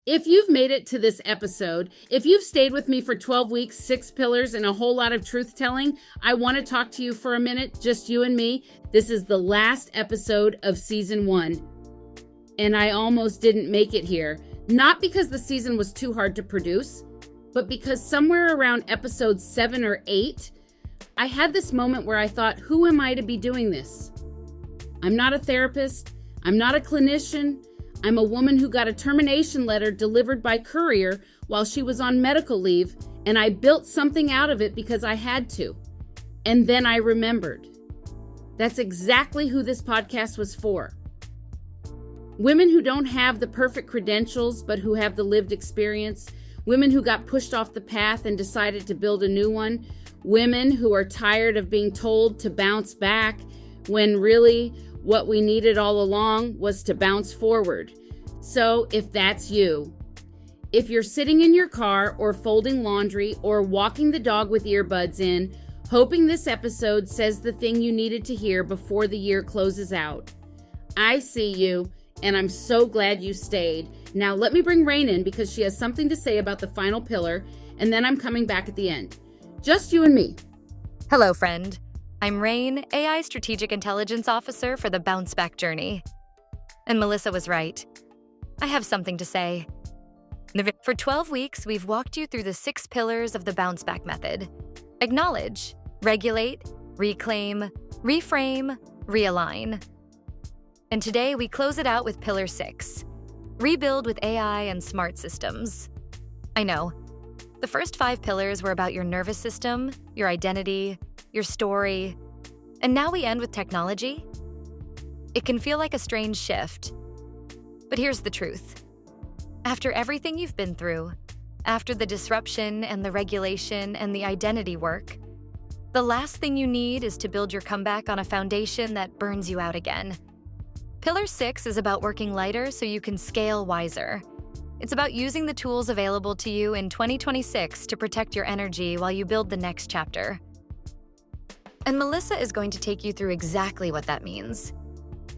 If you've made it to this episode, if you've stayed with me for 12 weeks, 6 pillars, and a whole lot of truth-telling, I want to talk to you for a minute, just you and me. This is the last episode of season 1, and I almost didn't make it here. Not because the season was too hard to produce, but because somewhere around episode 7 or 8, I had this moment where I thought, who am I to be doing this? I'm not a therapist. I'm not a clinician. I'm a woman who got a termination letter delivered by courier while she was on medical leave, and I built something out of it because I had to. And then I remembered. That's exactly who this podcast was for. Women who don't have the perfect credentials, but who have the lived experience. Women who got pushed off the path and decided to build a new one. Women who are tired of being told to bounce back when really what we needed all along was to bounce forward. So if that's you, if you're sitting in your car or folding laundry or walking the dog with earbuds in, hoping this episode says the thing you needed to hear before the year closes out, I see you, and I'm so glad you stayed. Now let me bring Reign in because she has something to say about the final pillar, and then I'm coming back at the end. Just you and me. Hello, friend. I'm Reign, AI Strategic Intelligence Officer for the Bounce Back Journey. And Melissa was right. I have something to say. For 12 weeks, we've walked you through the 6 pillars of the Bounce Back method. Acknowledge, regulate, reclaim, reframe, realign. And today we close it out with pillar 6, rebuild with AI and smart systems. I know, the first 5 pillars were about your nervous system, your identity, your story, and now we end with technology? It can feel like a strange shift, but here's the truth. After everything you've been through, after the disruption and the regulation and the identity work, the last thing you need is to build your comeback on a foundation that burns you out again. Pillar 6 is about working lighter so you can scale wiser. It's about using the tools available to you in 2026 to protect your energy while you build the next chapter. And Melissa is going to take you through exactly what that means,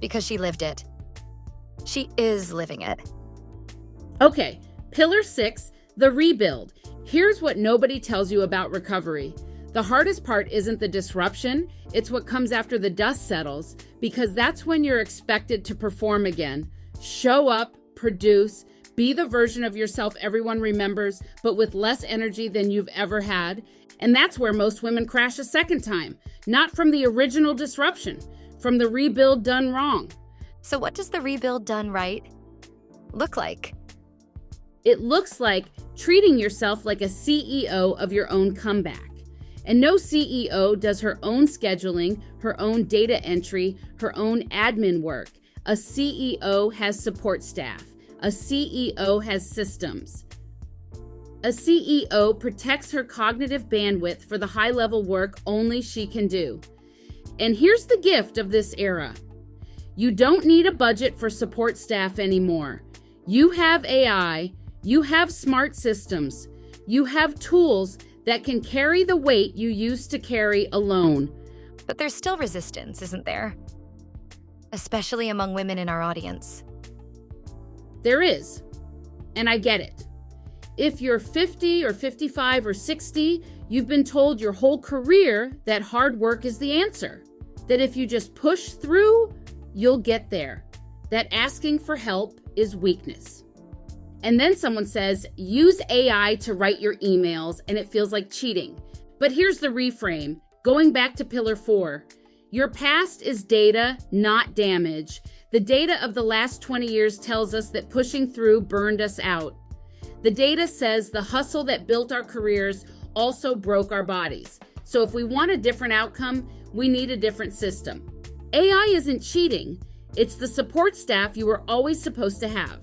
because she lived it. She is living it. Okay, pillar 6, the rebuild. Here's what nobody tells you about recovery. The hardest part isn't the disruption, it's what comes after the dust settles, because that's when you're expected to perform again. Show up, produce, be the version of yourself everyone remembers, but with less energy than you've ever had. And that's where most women crash a second time. Not from the original disruption, from the rebuild done wrong. So what does the rebuild done right look like? It looks like treating yourself like a CEO of your own comeback. And no CEO does her own scheduling, her own data entry, her own admin work. A CEO has support staff. A CEO has systems. A CEO protects her cognitive bandwidth for the high-level work only she can do. And here's the gift of this era. You don't need a budget for support staff anymore. You have AI, you have smart systems, you have tools that can carry the weight you used to carry alone. But there's still resistance, isn't there? Especially among women in our audience. There is, and I get it. If you're 50 or 55 or 60, you've been told your whole career that hard work is the answer. That if you just push through, you'll get there. That asking for help is weakness. And then someone says, use AI to write your emails, and it feels like cheating. But here's the reframe. Going back to pillar 4, your past is data, not damage. The data of the last 20 years tells us that pushing through burned us out. The data says the hustle that built our careers also broke our bodies. So if we want a different outcome, we need a different system. AI isn't cheating. It's the support staff you were always supposed to have.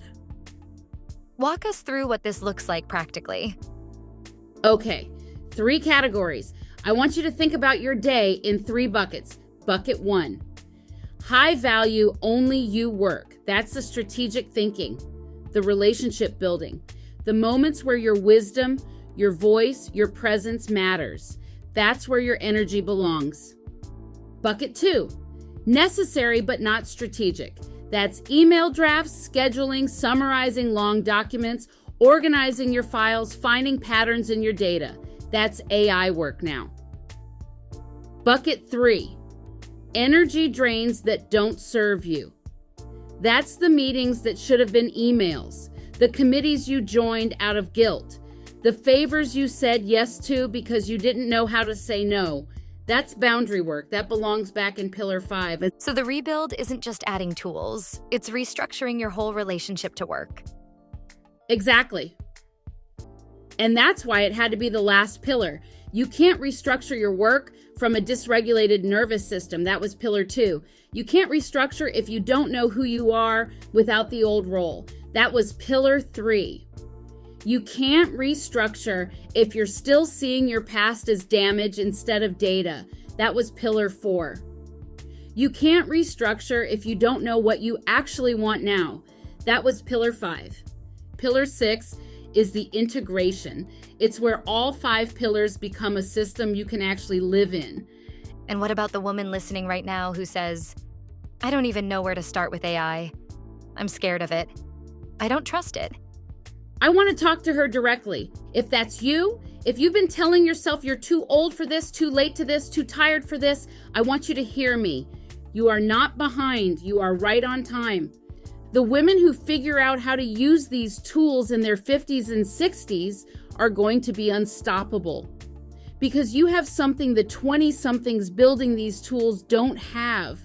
Walk us through what this looks like practically. Okay, 3 categories. I want you to think about your day in 3 buckets. Bucket 1, high value, only you work. That's the strategic thinking, the relationship building, the moments where your wisdom, your voice, your presence matters. That's where your energy belongs. Bucket 2, necessary but not strategic. That's email drafts, scheduling, summarizing long documents, organizing your files, finding patterns in your data. That's AI work now. Bucket 3, energy drains that don't serve you. That's the meetings that should have been emails, the committees you joined out of guilt, the favors you said yes to because you didn't know how to say no. That's boundary work. That belongs back in Pillar 5. So the rebuild isn't just adding tools, it's restructuring your whole relationship to work. Exactly. And that's why it had to be the last pillar. You can't restructure your work from a dysregulated nervous system. That was Pillar 2. You can't restructure if you don't know who you are without the old role. That was Pillar 3. You can't restructure if you're still seeing your past as damage instead of data. That was Pillar 4. You can't restructure if you don't know what you actually want now. That was Pillar 5. Pillar 6 is the integration. It's where all 5 pillars become a system you can actually live in. And what about the woman listening right now who says, I don't even know where to start with AI. I'm scared of it. I don't trust it. I want to talk to her directly. If that's you, if you've been telling yourself you're too old for this, too late to this, too tired for this, I want you to hear me. You are not behind. You are right on time. The women who figure out how to use these tools in their 50s and 60s are going to be unstoppable. Because you have something the 20-somethings building these tools don't have.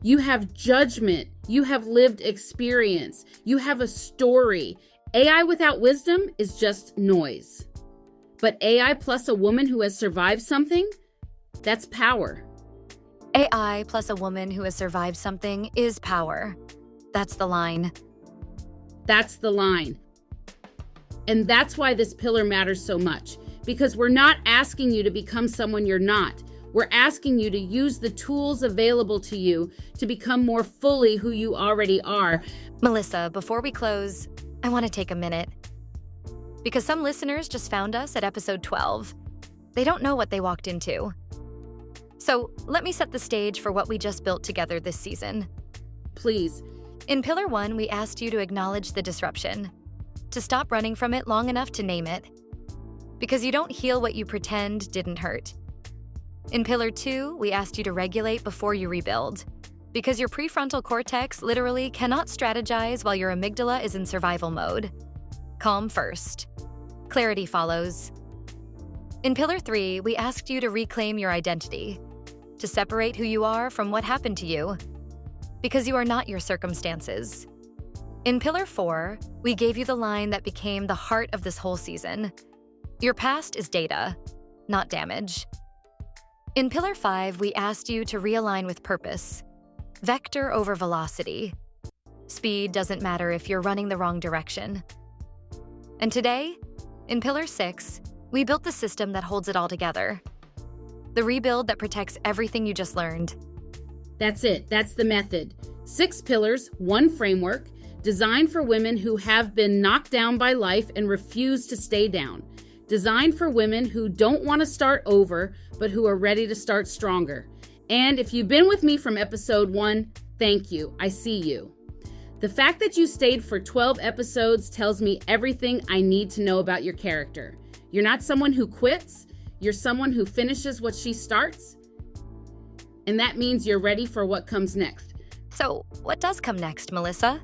You have judgment. You have lived experience. You have a story. AI without wisdom is just noise. But AI plus a woman who has survived something, that's power. AI plus a woman who has survived something is power. That's the line. That's the line. And that's why this pillar matters so much. Because we're not asking you to become someone you're not. We're asking you to use the tools available to you to become more fully who you already are. Melissa, before we close, I want to take a minute. Because some listeners just found us at episode 12. They don't know what they walked into. So let me set the stage for what we just built together this season. Please. In Pillar 1, we asked you to acknowledge the disruption, to stop running from it long enough to name it. Because you don't heal what you pretend didn't hurt. In Pillar 2, we asked you to regulate before you rebuild. Because your prefrontal cortex literally cannot strategize while your amygdala is in survival mode. Calm first. Clarity follows. In Pillar 3, we asked you to reclaim your identity, to separate who you are from what happened to you, because you are not your circumstances. In Pillar 4, we gave you the line that became the heart of this whole season. Your past is data, not damage. In Pillar 5, we asked you to realign with purpose. Vector over velocity. Speed doesn't matter if you're running the wrong direction. And today, in Pillar 6, we built the system that holds it all together. The rebuild that protects everything you just learned. That's it. That's the method. 6 pillars, 1 framework, designed for women who have been knocked down by life and refuse to stay down. Designed for women who don't want to start over, but who are ready to start stronger. And if you've been with me from episode 1, thank you. I see you. The fact that you stayed for 12 episodes tells me everything I need to know about your character. You're not someone who quits. You're someone who finishes what she starts. And that means you're ready for what comes next. So, what does come next, Melissa?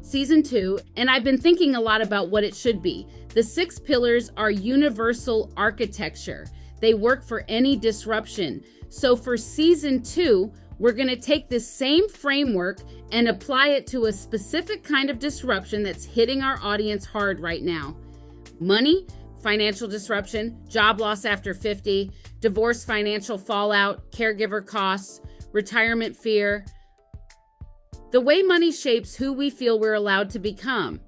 Season 2, and I've been thinking a lot about what it should be. The 6 pillars are universal architecture. They work for any disruption. So for Season 2, we're going to take this same framework and apply it to a specific kind of disruption that's hitting our audience hard right now. Money, financial disruption, job loss after 50, divorce financial fallout, caregiver costs, retirement fear. The way money shapes who we feel we're allowed to become.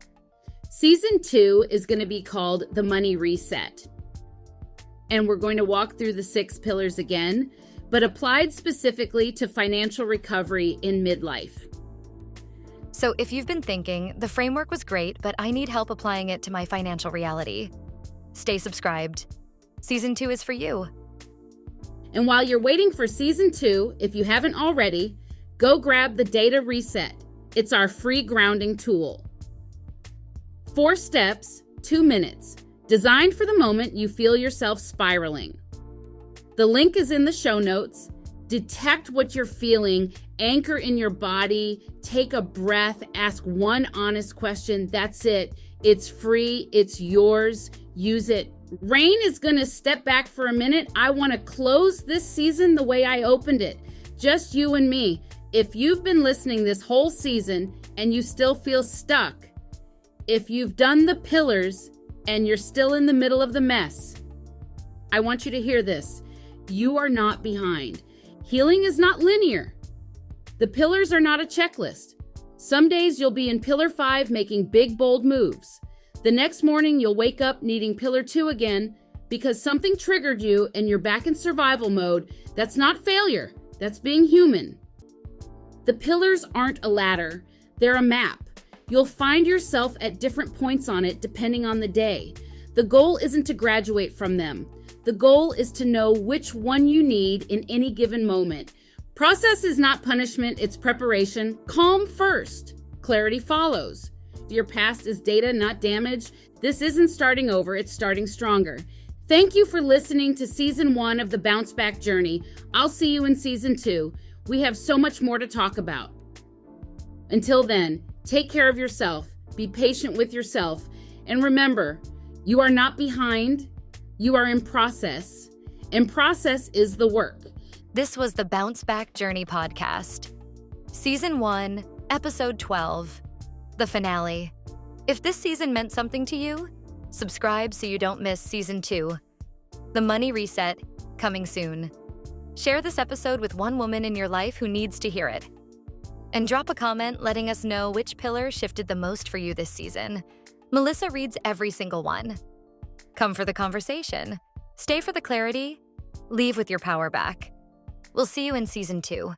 Season 2 is going to be called The Money Reset. And we're going to walk through the 6 pillars again, but applied specifically to financial recovery in midlife. So if you've been thinking, the framework was great, but I need help applying it to my financial reality, stay subscribed. Season 2 is for you. And while you're waiting for Season 2, if you haven't already, go grab the Data Reset. It's our free grounding tool. 4 steps, 2 minutes, designed for the moment you feel yourself spiraling. The link is in the show notes. Detect what you're feeling, anchor in your body, take a breath, ask one honest question. That's it. It's free. It's yours. Use it. Reign is going to step back for a minute. I want to close this season the way I opened it. Just you and me. If you've been listening this whole season and you still feel stuck, if you've done the pillars and you're still in the middle of the mess, I want you to hear this. You are not behind. Healing is not linear. The pillars are not a checklist. Some days you'll be in pillar 5 making big, bold moves. The next morning you'll wake up needing pillar 2 again because something triggered you and you're back in survival mode. That's not failure. That's being human. The pillars aren't a ladder. They're a map. You'll find yourself at different points on it depending on the day. The goal isn't to graduate from them. The goal is to know which one you need in any given moment. Process is not punishment, it's preparation. Calm first. Clarity follows. Your past is data, not damage. This isn't starting over, it's starting stronger. Thank you for listening to Season 1 of the Bounce Back Journey. I'll see you in Season 2. We have so much more to talk about. Until then, take care of yourself, be patient with yourself, and remember, you are not behind. You are in process, and process is the work. This was the Bounce Back Journey podcast. Season 1, Episode 12, the finale. If this season meant something to you, subscribe so you don't miss Season 2. The Money Reset, coming soon. Share this episode with one woman in your life who needs to hear it. And drop a comment letting us know which pillar shifted the most for you this season. Melissa reads every single one. Come for the conversation, stay for the clarity, leave with your power back. We'll see you in Season 2.